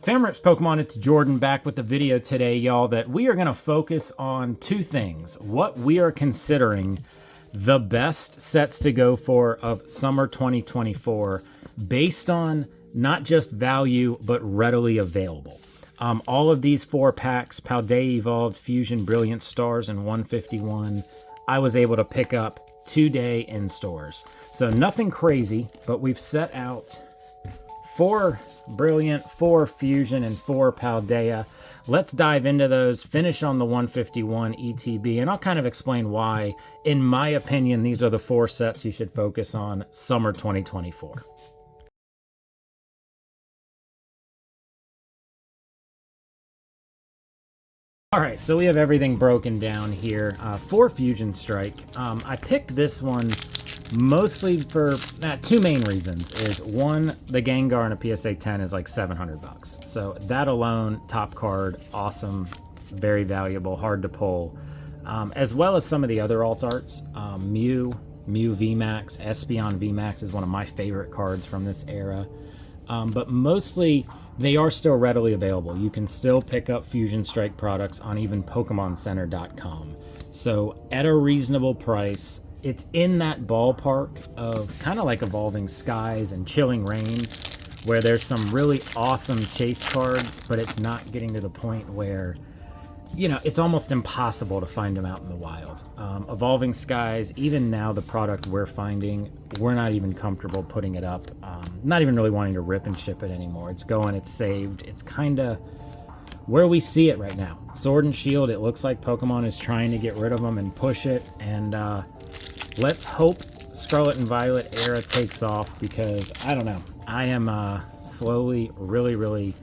Famrips Pokemon, it's Jordan back with the video today, y'all, that we are going to focus on two things. What we are considering the best sets to go for of summer 2024 based on not just value, but readily available. All of these 4 packs, Paldea Evolved, Fusion, Brilliant Stars, and 151, I was able to pick up today in stores. So nothing crazy, but we've set out 4 Brilliant, 4 Fusion, and 4 Paldea. Let's dive into those, finish on the 151 ETB, and I'll kind of explain why, in my opinion, these are the 4 sets you should focus on summer 2024. All right, so we have everything broken down here. 4 Fusion Strike. I picked this one mostly for 2 main reasons. Is one, the Gengar in a PSA 10 is like $700. So that alone, top card, awesome, very valuable, hard to pull. As well as some of the other alt arts. Mew VMAX, Espeon VMAX is one of my favorite cards from this era. But mostly, they are still readily available. You can still pick up Fusion Strike products on even PokemonCenter.com. So at a reasonable price, it's in that ballpark of kind of like Evolving Skies and Chilling Reign, where there's some really awesome chase cards, but it's not getting to the point where, you know, it's almost impossible to find them out in the wild. Evolving Skies, even now the product we're finding, we're not even comfortable putting it up. Not even really wanting to rip and ship it anymore. It's going, it's saved. It's kind of where we see it right now. Sword and Shield, it looks like Pokemon is trying to get rid of them and push it. And let's hope Scarlet and Violet era takes off, because I don't know. I am slowly, really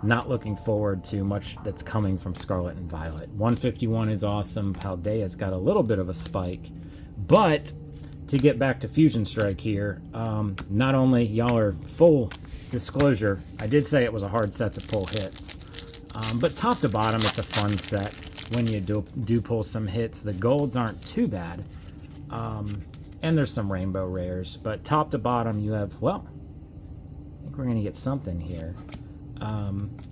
not looking forward to much that's coming from Scarlet and Violet. 151 is awesome. Paldea's got a little bit of a spike. But to get back to Fusion Strike here, not only, y'all are full disclosure, I did say it was a hard set to pull hits. But top to bottom, it's a fun set when you do pull some hits. The golds aren't too bad. And there's some rainbow rares. But top to bottom, you have, well, I think we're going to get something here.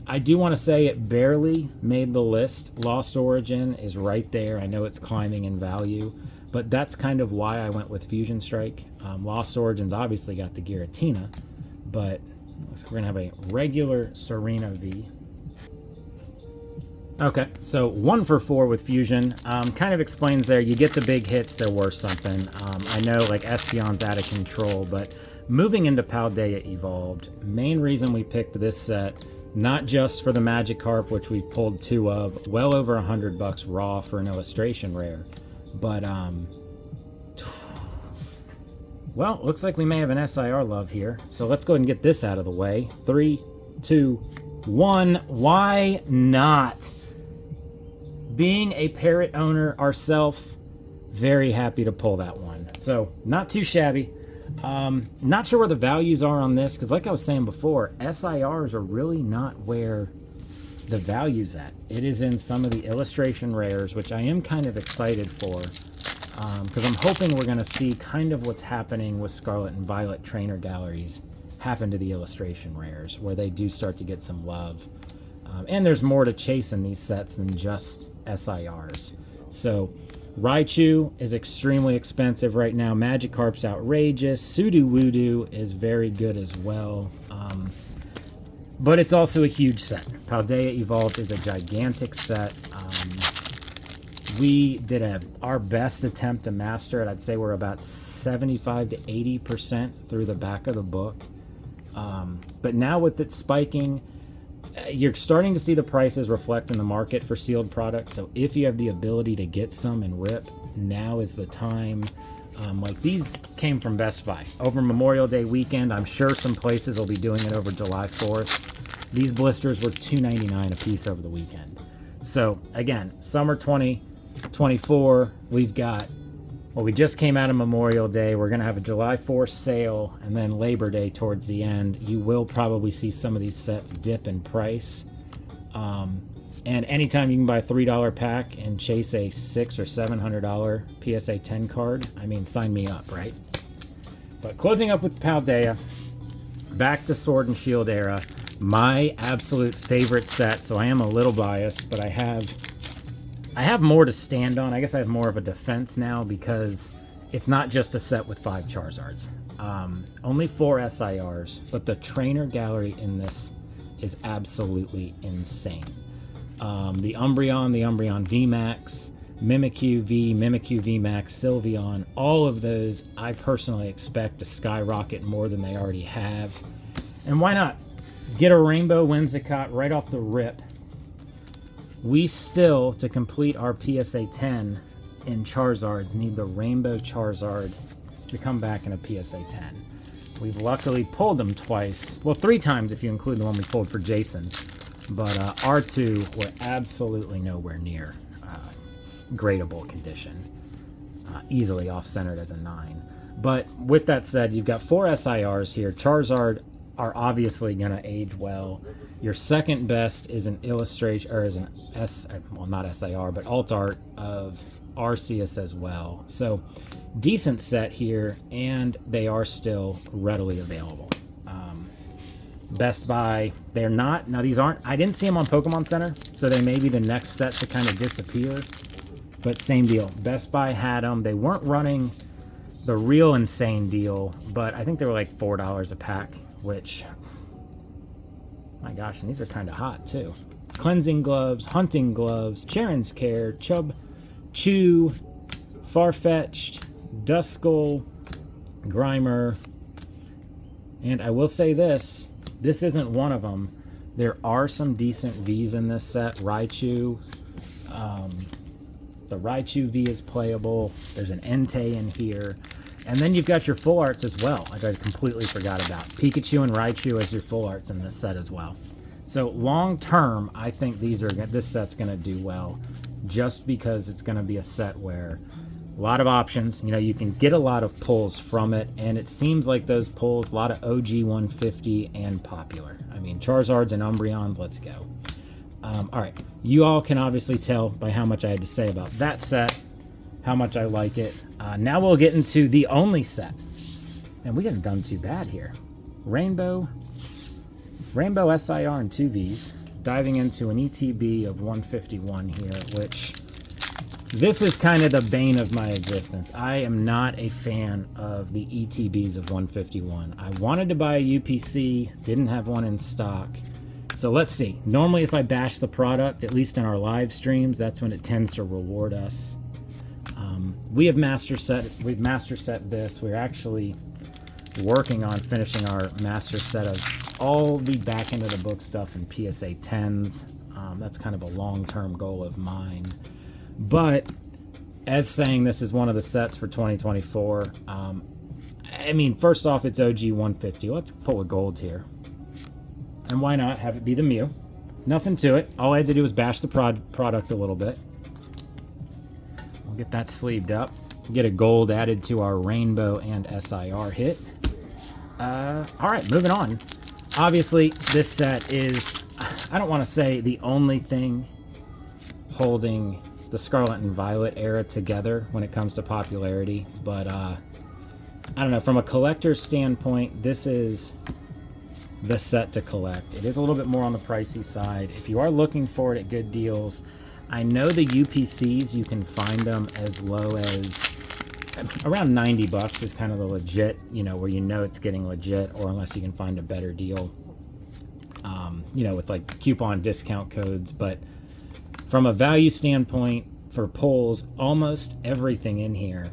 I do want to say it barely made the list. Lost Origin is right there. I know it's climbing in value, but that's kind of why I went with Fusion Strike. Lost Origin's obviously got the Giratina, but looks like we're going to have a regular Serena V. Okay, so 1 for 4 with Fusion. Kind of explains there, you get the big hits, they're worth something. I know like Espeon's out of control, but moving into Paldea Evolved, main reason we picked this set, not just for the Magikarp, which we pulled 2 of, well over $100 raw for an illustration rare, but well, looks like we may have an SIR love here, so let's go ahead and get this out of the way. 3, 2, 1. Why not? Being a Parrot owner ourselves, very happy to pull that one. So not too shabby. Not sure where the values are on this, because like I was saying before, SIRs are really not where the value's at. It is in some of the illustration rares, which I am kind of excited for, because I'm hoping we're going to see kind of what's happening with Scarlet and Violet trainer galleries happen to the illustration rares, where they do start to get some love. And there's more to chase in these sets than just SIRs. So Raichu is extremely expensive right now. Magikarp's outrageous. Sudowoodo is very good as well. But it's also a huge set. Paldea Evolved is a gigantic set. We did our best attempt to master it. I'd say we're about 75 to 80% through the back of the book. But now with it spiking, you're starting to see the prices reflect in the market for sealed products. So if you have the ability to get some and rip, now is the time. Like these came from Best Buy over Memorial Day weekend. I'm sure some places will be doing it over July 4th. These blisters were $2.99 a piece over the weekend. So again, summer 2024, we've got, well, we just came out of Memorial Day. We're going to have a July 4th sale, and then Labor Day towards the end. You will probably see some of these sets dip in price. And anytime you can buy a $3 pack and chase a $600 or $700 PSA 10 card, I mean, sign me up, right? But closing up with Paldea, back to Sword and Shield era. my absolute favorite set, so I am a little biased, but I have more to stand on. I guess I have more of a defense now because it's not just a set with 5 Charizards. Only 4 SIRs, but the trainer gallery in this is absolutely insane. The Umbreon VMAX, Mimikyu V, Mimikyu VMAX, Sylveon, all of those I personally expect to skyrocket more than they already have. And why not? Get a Rainbow Whimsicott right off the rip. We still, to complete our PSA 10 in Charizards, need the Rainbow Charizard to come back in a PSA 10. We've luckily pulled them twice. Well, 3 times if you include the one we pulled for Jason. But our 2 were absolutely nowhere near gradable condition. Easily off-centered as a 9. But with that said, you've got 4 SIRs here. Charizard are obviously going to age well. Your second best is an illustration, or is an well, not SIR, but alt art of Arceus as well. So decent set here, and they are still readily available. Best Buy, they're not. Now these aren't, I didn't see them on Pokemon Center, so they may be the next set to kind of disappear. But same deal. Best Buy had them. They weren't running the real insane deal, but I think they were like $4 a pack, which, my gosh, and these are kind of hot too. Cleansing Gloves, Hunting Gloves, Charon's Care, Chew, Farfetch'd, Duskull, Grimer, and I will say this isn't one of them. There are some decent Vs in this set. Raichu, the Raichu V is playable. There's an Entei in here. And then you've got your full arts as well, like I completely forgot about. Pikachu and Raichu as your full arts in this set as well. So long term, I think this set's going to do well, just because it's going to be a set where a lot of options. You can get a lot of pulls from it, and it seems like those pulls, a lot of OG 150 and popular. I mean, Charizards and Umbreons, let's go. All right, you all can obviously tell by how much I had to say about that set, how much I like it. Now we'll get into the only set, and we haven't done too bad here. Rainbow SIR and 2 Vs, diving into an ETB of 151 here, which this is kind of the bane of my existence. I am not a fan of the ETBs of 151. I wanted to buy a UPC, didn't have one in stock. So let's see. Normally if I bash the product, at least in our live streams, that's when it tends to reward us. We've master set this. We're actually working on finishing our master set of all the back end of the book stuff in PSA 10s. That's kind of a long-term goal of mine. But as saying this is one of the sets for 2024, I mean, first off, it's OG 150. Let's pull a gold here. And why not have it be the Mew? Nothing to it. All I had to do was bash the product a little bit. We'll get that sleeved up. Get a gold added to our Rainbow and SIR hit. All right, moving on. Obviously, this set is, I don't want to say the only thing holding the Scarlet and Violet era together when it comes to popularity, but I don't know, from a collector's standpoint, this is the set to collect. It is a little bit more on the pricey side. If you are looking for it at good deals, I know the UPCs, you can find them as low as around 90 bucks is kind of the legit, where it's getting legit, or unless you can find a better deal, with like coupon discount codes. But from a value standpoint, for pulls, almost everything in here,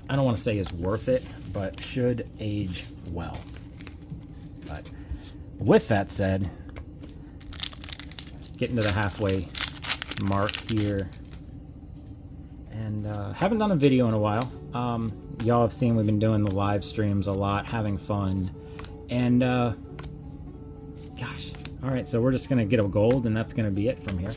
I don't want to say is worth it, but should age well. But with that said, getting to the halfway mark here, and haven't done a video in a while. Y'all have seen we've been doing the live streams a lot, having fun, and gosh, all right, so we're just gonna get a gold, and that's gonna be it from here.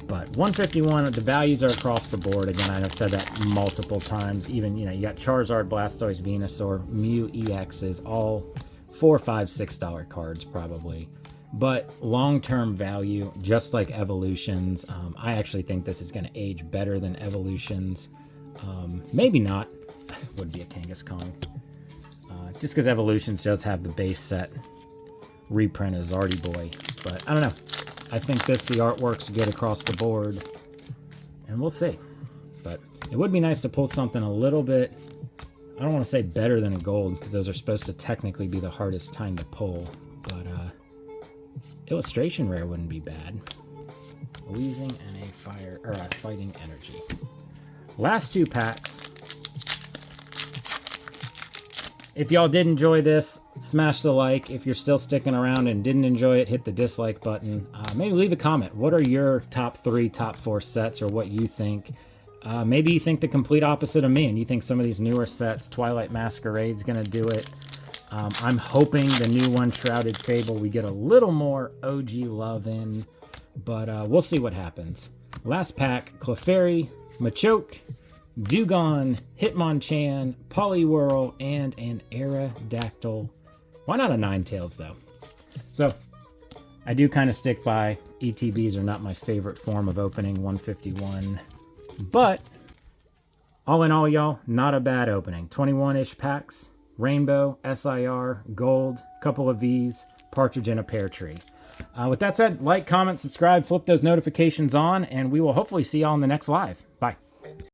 But 151, the values are across the board. Again, I've said that multiple times. Even, you got Charizard, Blastoise, Venusaur, Mew EXs, all $4, $5, $6 cards probably. But long-term value, just like Evolutions, I actually think this is going to age better than Evolutions. Maybe not. Would be a Kangaskhan. Just because Evolutions does have the base set reprint is Artie Boy. But I don't know. I think the artwork's good across the board. And we'll see. But it would be nice to pull something a little bit, I don't want to say better than a gold, because those are supposed to technically be the hardest time to pull. But illustration rare wouldn't be bad. Wheezing and a fighting energy. Last 2 packs. If y'all did enjoy this, smash the like. If you're still sticking around and didn't enjoy it, hit the dislike button. Maybe leave a comment. What are your top 3, top 4 sets, or what you think? Maybe you think the complete opposite of me, and you think some of these newer sets, Twilight Masquerade's gonna do it. I'm hoping the new one, Shrouded Fable, we get a little more OG love in, but we'll see what happens. Last pack, Clefairy, Machoke, Dewgong, Hitmonchan, Poliwhirl, and an Aerodactyl. Why not a Ninetales, though? So, I do kind of stick by ETBs are not my favorite form of opening 151. But, all in all, y'all, not a bad opening. 21-ish packs, Rainbow, SIR, Gold, couple of Vs, Partridge in a Pear Tree. With that said, like, comment, subscribe, flip those notifications on, and we will hopefully see y'all in the next live. Bye.